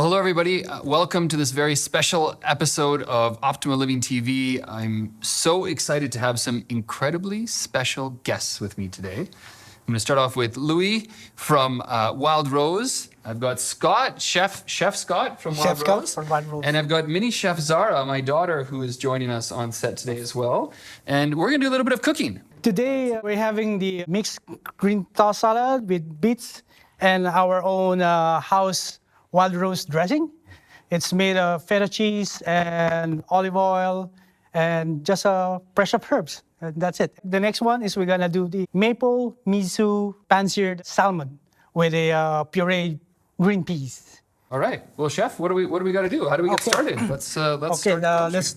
hello, everybody. Welcome to this very special episode of Optima Living TV. I'm so excited to have some incredibly special guests with me today. I'm going to start off with Louie from Wild Rose. I've got Scott, Chef Scott from Wild Rose. And I've got mini chef Zara, my daughter, who is joining us on set today as well. And we're going to do a little bit of cooking. Today, we're having the mixed green toss salad with beets and our own house Wild Rose dressing. It's made of feta cheese and olive oil and just fresh up herbs. And that's it. The next one is we're gonna do the maple miso pan-seared salmon with a pureed green peas. All right. Well, chef, what do we got to do? How do we get started? Let's start. Let's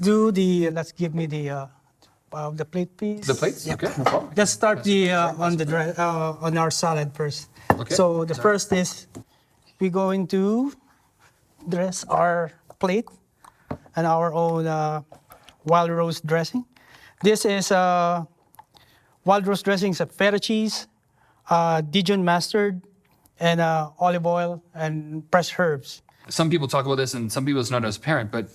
give me the plate, please. The plates? Yep. Okay, no problem. Let's start on our salad first. Okay. So the first is we're going to dress our plate and our own Wild Rose dressing. This is Wild Rose dressing. It's a feta cheese, Dijon mustard, and olive oil and fresh herbs. Some people talk about this, and some people it's not as apparent, but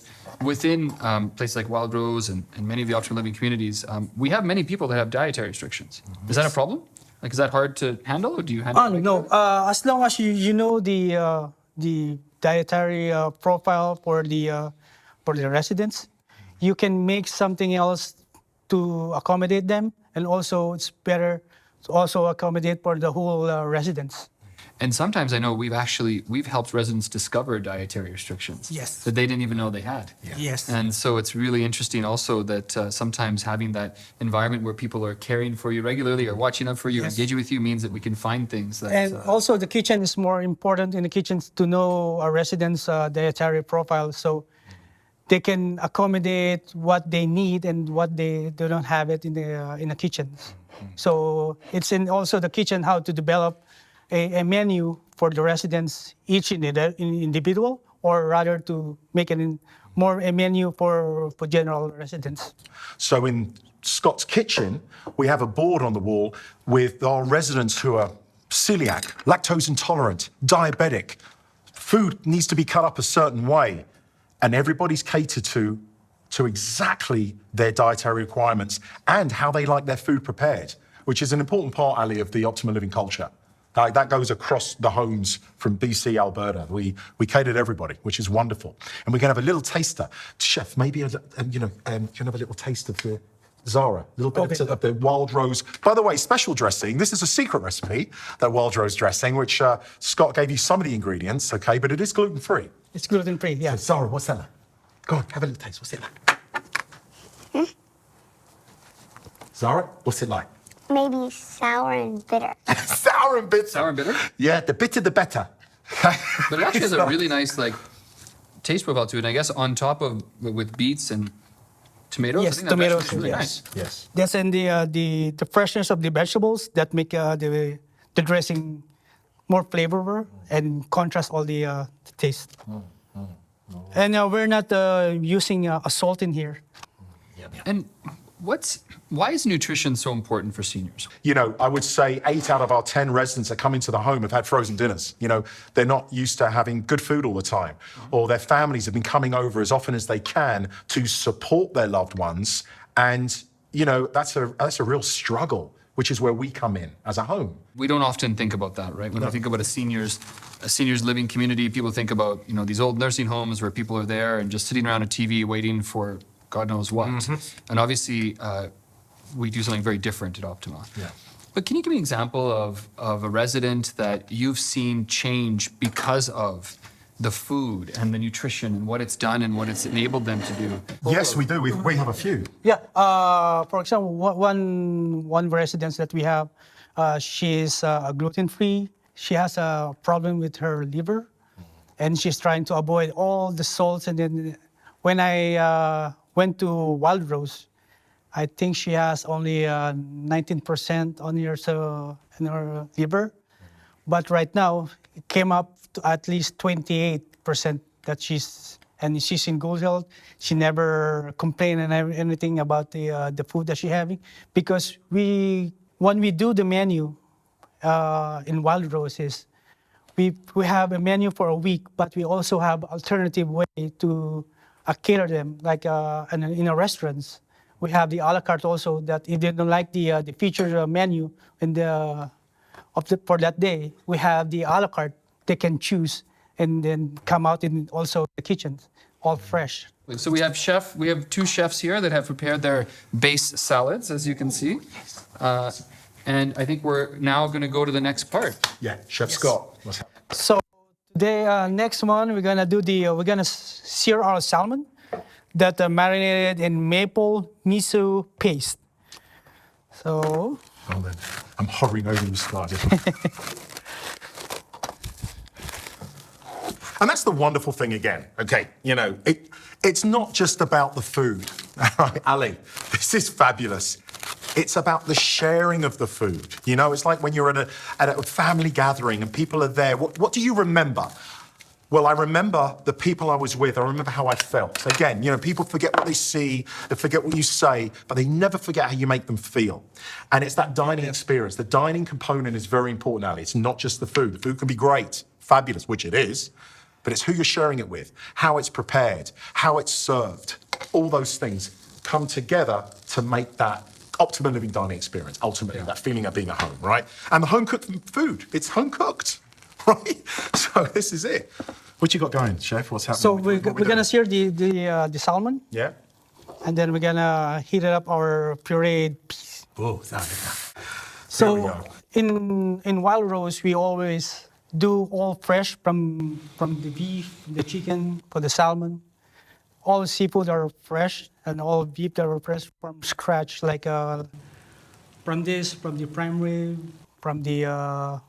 within places like Wild Rose and many of the Optima Living communities, we have many people that have dietary restrictions. Is that a problem? Like, is that hard to handle, or do you handle it? No. As long as you know the dietary profile for the residents, you can make something else to accommodate them, and also it's better to also accommodate for the whole residents. And sometimes I know we've helped residents discover dietary restrictions. Yes. That they didn't even know they had. Yeah. Yes. And so it's really interesting also that sometimes having that environment where people are caring for you regularly or watching up for you, Yes. engaging with you, means that we can find things that... And also the kitchen is more important in the kitchen to know our residents' dietary profile, so they can accommodate what they need and what they don't have it in the kitchen. So it's in also the kitchen how to develop a menu for the residents, each individual, or rather to make it more a menu for general residents. So in Scott's kitchen, we have a board on the wall with our residents who are celiac, lactose intolerant, diabetic. Food needs to be cut up a certain way, and everybody's catered to exactly their dietary requirements and how they like their food prepared, which is an important part, Ali, of the Optima Living culture. That goes across the homes from BC, Alberta. We cater to everybody, which is wonderful. And we can have a little taster. Chef, maybe you can have a little taste of the Zara, a little bit of the Wild Rose. By the way, special dressing. This is a secret recipe, that Wild Rose dressing, which Scott gave you some of the ingredients, okay, but it is gluten-free. It's gluten-free, yeah. So, Zara, what's that like? Go on, have a little taste. What's it like? Zara, what's it like? Maybe sour and bitter. Sour and bitter. Sour and bitter? Yeah, the bitter, the better. But it actually has a really nice taste profile to it. And I guess on top of with beets and tomatoes. Yes, I think tomatoes. That really Yes. nice. Yes. That's in the freshness of the vegetables that make the dressing more flavorful and contrast all the taste. And we're not using a salt in here. And why is nutrition so important for seniors? You know, I would say 8 out of our 10 residents that come into the home have had frozen dinners. You know, they're not used to having good food all the time, or their families have been coming over as often as they can to support their loved ones. And, you know, that's a real struggle, which is where we come in as a home. We don't often think about that, right? When we think about a seniors living community, people think about, these old nursing homes where people are there and just sitting around a TV waiting for God knows what. And obviously, we do something very different at Optima. Yeah. But can you give me an example of a resident that you've seen change because of the food and the nutrition and what it's done and what it's enabled them to do? Yes, we do. We have a few. Yeah. For example, one resident that we have, she's gluten-free. She has a problem with her liver, and she's trying to avoid all the salts. And then when I went to Wild Rose, I think she has only 19% on in her liver. But right now, it came up to at least 28% that she's in good health. She never complained and anything about the food that she's having, because when we do the menu in Wild Roses, we have a menu for a week, but we also have alternative way to cater them, like in a restaurants. We have the a la carte also, that if they don't like the featured menu in for that day, we have the a la carte they can choose and then come out in also the kitchen, all fresh. So we have two chefs here that have prepared their base salads, as you can see. And I think we're now going to go to the next part. Yeah, Chef Scott. What's happening? So today, next one, we're gonna do we're gonna sear our salmon that marinated in maple miso paste. So. Oh, then. I'm hovering over you, Scott. And that's the wonderful thing again, okay? You know, it's not just about the food. Ali, this is fabulous. It's about the sharing of the food. You know, it's like when you're at a family gathering and people are there. What do you remember? Well, I remember the people I was with. I remember how I felt. Again, you know, people forget what they see, they forget what you say, but they never forget how you make them feel. And it's that dining experience. The dining component is very important, Ali. It's not just the food. The food can be great, fabulous, which it is, but it's who you're sharing it with, how it's prepared, how it's served. All those things come together to make that optimal living dining experience, ultimately, that feeling of being at home, right? And the home-cooked food, it's home-cooked, right? So this is it. What you got going, Chef? What's happening? So we're gonna sear the salmon. Yeah? And then we're gonna heat it up our pureed piece. Oh, So in wild roast, we always do all fresh from the beef, the chicken, for the salmon. All seafood are fresh, and all beef that are fresh from scratch, like from the prime rib, from the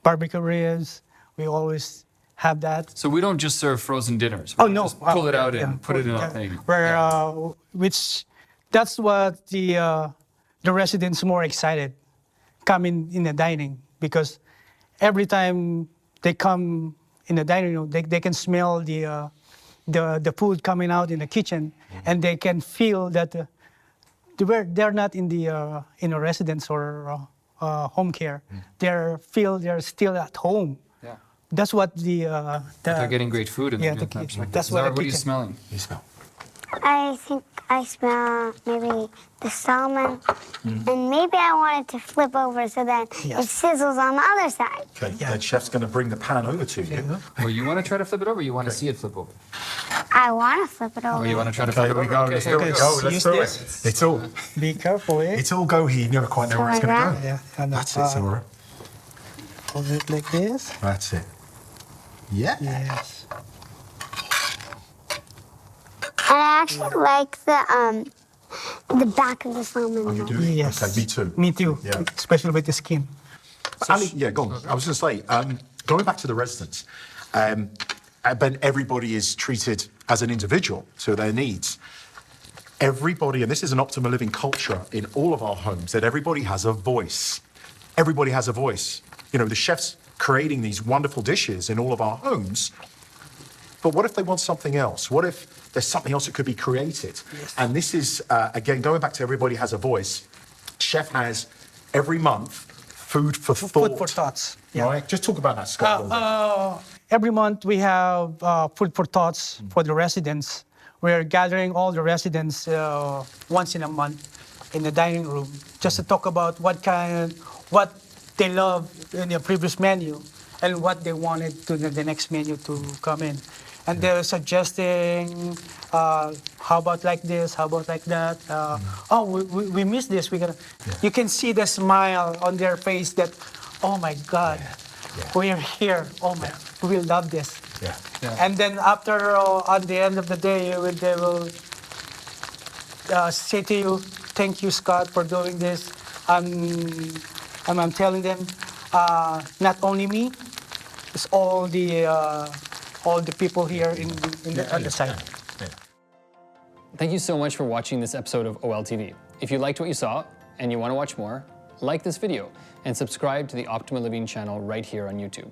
barbecue ribs. We always have that. So we don't just serve frozen dinners. Oh We no! just pull it out and put it in a thing. That's what the residents more excited, coming in the dining, because every time they come in the dining room, they can smell the food coming out in the kitchen, and they can feel that they're not in a residence or home care. They're still at home. Yeah. That's what They're getting great food in the that's what Zara, what are you kitchen- smelling? You smell. I think I smell maybe the salmon, and maybe I want it to flip over so that it sizzles on the other side. Okay, the chef's going to bring the pan over to you. Or you want to try to flip it over, or you want to see it flip over? I want to flip it over. Or you want to try to Okay, flip it here we over? go. Let's do here it. we Go. Let's Use do this. it. It's all. Be careful, eh? It's all go here. You never quite know where it's going to go. Yeah, and That's it, Zara. hold it like this. That's it. Yeah. Yes. And I actually like the back of the salmon. Oh, you do? Yes. Okay, me too. Me too. Yeah. Especially with the skin. Ali, yeah, go on. I was going to say, going back to the residents, but everybody is treated as an individual to their needs. Everybody, and this is an optimal living culture in all of our homes, that everybody has a voice. Everybody has a voice. You know, the chef's creating these wonderful dishes in all of our homes, but what if they want something else? What if there's something else that could be created? Yes. And this is, again, going back to everybody has a voice, chef has every month food for thought. Food for thoughts. Yeah. Right? Just talk about that, Scott. Every month we have food for thoughts for the residents. We're gathering all the residents once in a month in the dining room just to talk about what they love in the previous menu and what they wanted to the next menu to come in. And they're suggesting, how about like this, how about like that? Oh, we missed this. You can see the smile on their face that, oh my God, we're here. Oh my, we love this. Yeah. And then after, at the end of the day, they will say to you, thank you, Scott, for doing this. And I'm telling them, not only me, it's all the people here on the site. Thank you so much for watching this episode of OLTV. If you liked what you saw and you want to watch more, like this video and subscribe to the Optima Living channel right here on YouTube.